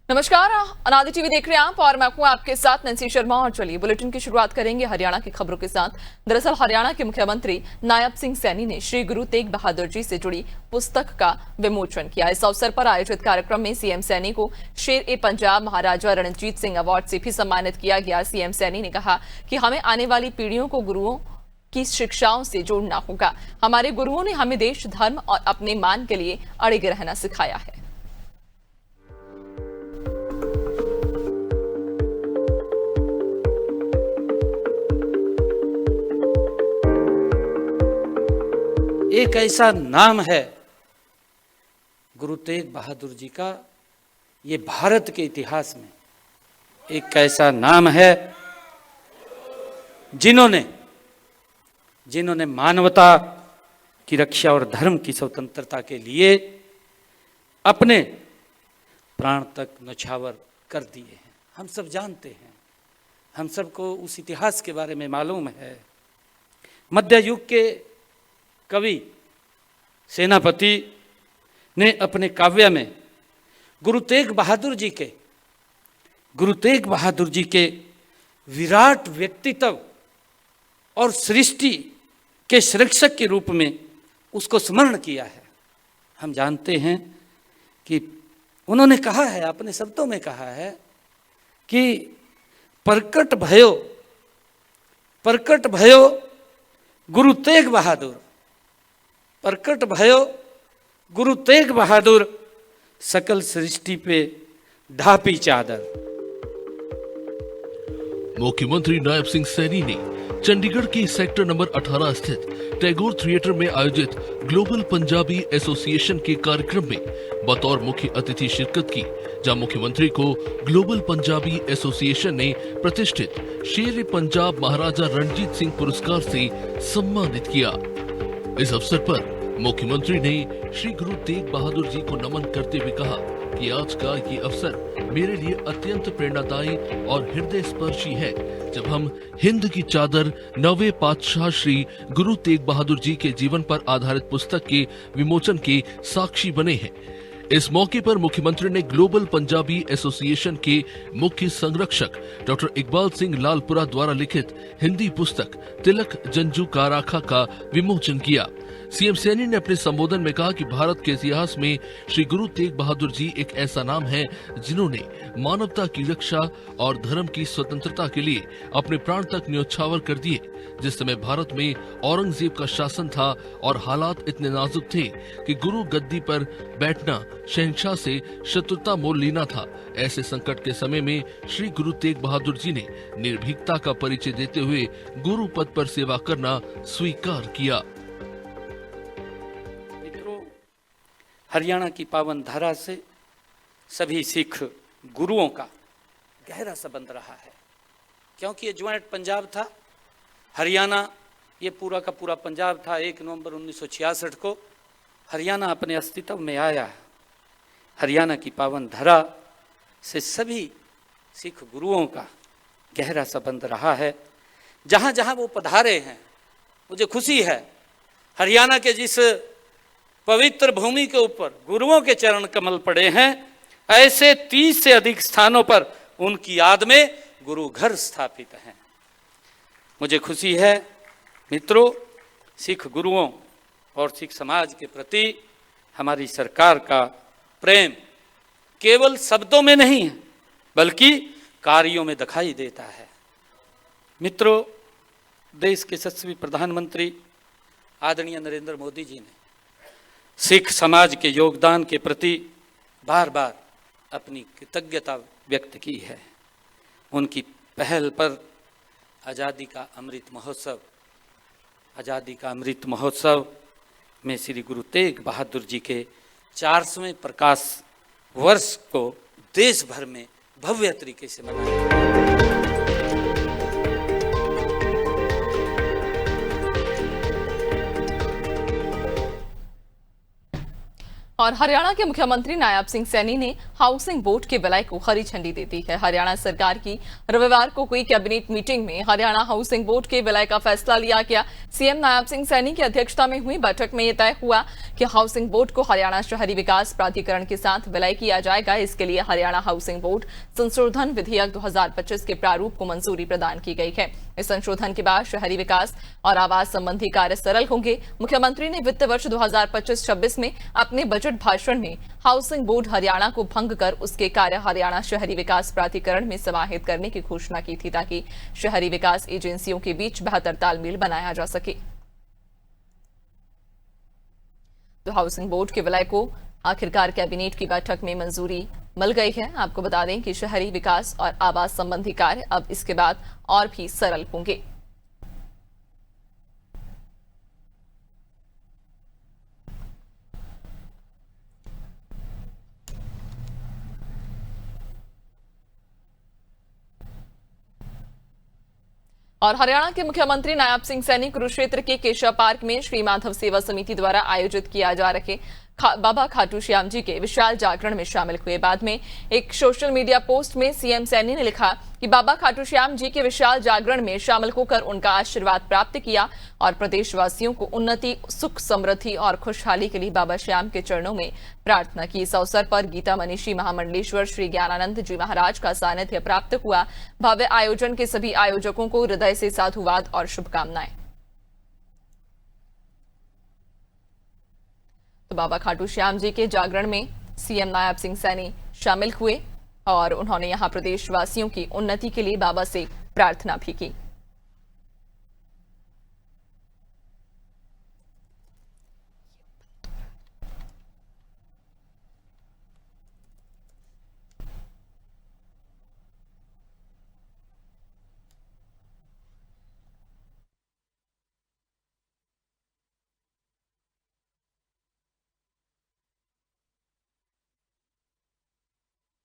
नमस्कार, अनादि टीवी देख रहे हैं आप और मैं हूं आपके साथ नैन्सी शर्मा। और चलिए बुलेटिन की शुरुआत करेंगे हरियाणा की खबरों के साथ। दरअसल हरियाणा के मुख्यमंत्री नायब सिंह सैनी ने श्री गुरु तेग बहादुर जी से जुड़ी पुस्तक का विमोचन किया। इस अवसर पर आयोजित कार्यक्रम में सीएम सैनी को शेर-ए-पंजाब महाराजा रणजीत सिंह अवार्ड से भी सम्मानित किया गया। सीएम सैनी ने कहा कि हमें आने वाली पीढ़ियों को गुरुओं की शिक्षाओं से जोड़ना होगा। हमारे गुरुओं ने हमें देश, धर्म और अपने मान के लिए अड़िग रहना सिखाया है। एक ऐसा नाम है गुरु तेग बहादुर जी का, ये भारत के इतिहास में एक ऐसा नाम है जिन्होंने मानवता की रक्षा और धर्म की स्वतंत्रता के लिए अपने प्राण तक न्यौछावर कर दिए हैं। हम सब जानते हैं, हम सबको उस इतिहास के बारे में मालूम है। मध्य युग के कवि सेनापति ने अपने काव्य में गुरु तेग बहादुर जी के विराट व्यक्तित्व और सृष्टि के संरक्षक के रूप में उसको स्मरण किया है। हम जानते हैं कि उन्होंने कहा है, अपने शब्दों में कहा है कि प्रकट भयो गुरु तेग बहादुर, प्रकट भयो गुरु तेग बहादुर, सकल सृष्टि पे ढापी चादर। मुख्यमंत्री नायब सिंह सैनी ने चंडीगढ़ के सेक्टर नंबर 18 स्थित टैगोर थिएटर में आयोजित ग्लोबल पंजाबी एसोसिएशन के कार्यक्रम में बतौर मुख्य अतिथि शिरकत की, जहां मुख्यमंत्री को ग्लोबल पंजाबी एसोसिएशन ने प्रतिष्ठित शेर-ए-पंजाब महाराजा रणजीत सिंह पुरस्कार से सम्मानित किया। इस अवसर पर मुख्यमंत्री ने श्री गुरु तेग बहादुर जी को नमन करते हुए कहा कि आज का ये अवसर मेरे लिए अत्यंत प्रेरणादायी और हृदय स्पर्शी है, जब हम हिंद की चादर नवे पातशाह श्री गुरु तेग बहादुर जी के जीवन पर आधारित पुस्तक के विमोचन के साक्षी बने हैं। इस मौके पर मुख्यमंत्री ने ग्लोबल पंजाबी एसोसिएशन के मुख्य संरक्षक डॉक्टर इकबाल सिंह लालपुरा द्वारा लिखित हिंदी पुस्तक तिलक जंजू काराखा का विमोचन किया। सीएम सैनी ने अपने संबोधन में कहा कि भारत के इतिहास में श्री गुरु तेग बहादुर जी एक ऐसा नाम है जिन्होंने मानवता की रक्षा और धर्म की स्वतंत्रता के लिए अपने प्राण तक न्यौछावर कर दिए। जिस समय भारत में औरंगजेब का शासन था और हालात इतने नाजुक थे कि गुरु गद्दी पर बैठना शहंशाह से शत्रुता मोल लेना था, ऐसे संकट के समय में श्री गुरु तेग बहादुर जी ने निर्भीकता का परिचय देते हुए गुरु पद पर सेवा करना स्वीकार किया। हरियाणा की पावन धारा से सभी सिख गुरुओं का गहरा संबंध रहा है, क्योंकि ये ज्वाइंट पंजाब था। हरियाणा ये पूरा का पूरा पंजाब था। 1 नवंबर 1966 को हरियाणा अपने अस्तित्व में आया। हरियाणा की पावन धरा से सभी सिख गुरुओं का गहरा संबंध रहा है। जहाँ जहाँ वो पधारे हैं, मुझे खुशी है हरियाणा के जिस पवित्र भूमि के ऊपर गुरुओं के चरण कमल पड़े हैं, ऐसे 30 से अधिक स्थानों पर उनकी याद में गुरु घर स्थापित हैं। मुझे खुशी है मित्रों, सिख गुरुओं और सिख समाज के प्रति हमारी सरकार का प्रेम केवल शब्दों में नहीं है, बल्कि कार्यों में दिखाई देता है। मित्रों, देश के यशस्वी प्रधानमंत्री आदरणीय नरेंद्र मोदी जी ने सिख समाज के योगदान के प्रति बार बार अपनी कृतज्ञता व्यक्त की है। उनकी पहल पर आज़ादी का अमृत महोत्सव में श्री गुरु तेग बहादुर जी के 400वें प्रकाश वर्ष को देश भर में भव्य तरीके से मनाया। और हरियाणा के मुख्यमंत्री नायब सिंह सैनी ने हाउसिंग बोर्ड के विलय को हरी झंडी दे दी है। हरियाणा सरकार की रविवार को हुई कैबिनेट मीटिंग में हरियाणा हाउसिंग बोर्ड के विलय का फैसला लिया गया। सीएम नायब सिंह सैनी की अध्यक्षता में हुई बैठक में यह तय हुआ कि हाउसिंग बोर्ड को हरियाणा शहरी विकास प्राधिकरण के साथ विलय किया जाएगा। इसके लिए हरियाणा हाउसिंग बोर्ड संशोधन विधेयक 2025 के प्रारूप को मंजूरी प्रदान की गई है। इस संशोधन के बाद शहरी विकास और आवास संबंधी कार्य सरल होंगे। मुख्यमंत्री ने वित्त वर्ष 2025-26 में अपने बजट भाषण में हाउसिंग बोर्ड हरियाणा को भंग कर उसके कार्य हरियाणा शहरी विकास प्राधिकरण में समाहित करने की घोषणा की थी, ताकि शहरी विकास एजेंसियों के बीच बेहतर तालमेल बनाया जा सके। तो हाउसिंग बोर्ड के विलय को आखिरकार कैबिनेट की बैठक में मंजूरी मिल गई है। आपको बता दें कि शहरी विकास और आवास संबंधी कार्य अब इसके बाद और भी सरल होंगे। और हरियाणा के मुख्यमंत्री नायब सिंह सैनी कुरुक्षेत्र के केशव पार्क में श्री माधव सेवा समिति द्वारा आयोजित किया जा रहे बाबा खाटू श्याम जी के विशाल जागरण में शामिल हुए। बाद में एक सोशल मीडिया पोस्ट में सीएम सैनी ने लिखा कि बाबा खाटू श्याम जी के विशाल जागरण में शामिल होकर उनका आशीर्वाद प्राप्त किया और प्रदेशवासियों को उन्नति, सुख, समृद्धि और खुशहाली के लिए बाबा श्याम के चरणों में प्रार्थना की। इस अवसर पर गीता मनीषी महामंडलेश्वर श्री ज्ञानानंद जी महाराज का सानिध्य प्राप्त हुआ। भव्य आयोजन के सभी आयोजकों को हृदय से साधुवाद और शुभकामनाएं। तो बाबा खाटू श्याम जी के जागरण में सीएम नायब सिंह सैनी शामिल हुए और उन्होंने यहां प्रदेशवासियों की उन्नति के लिए बाबा से प्रार्थना भी की।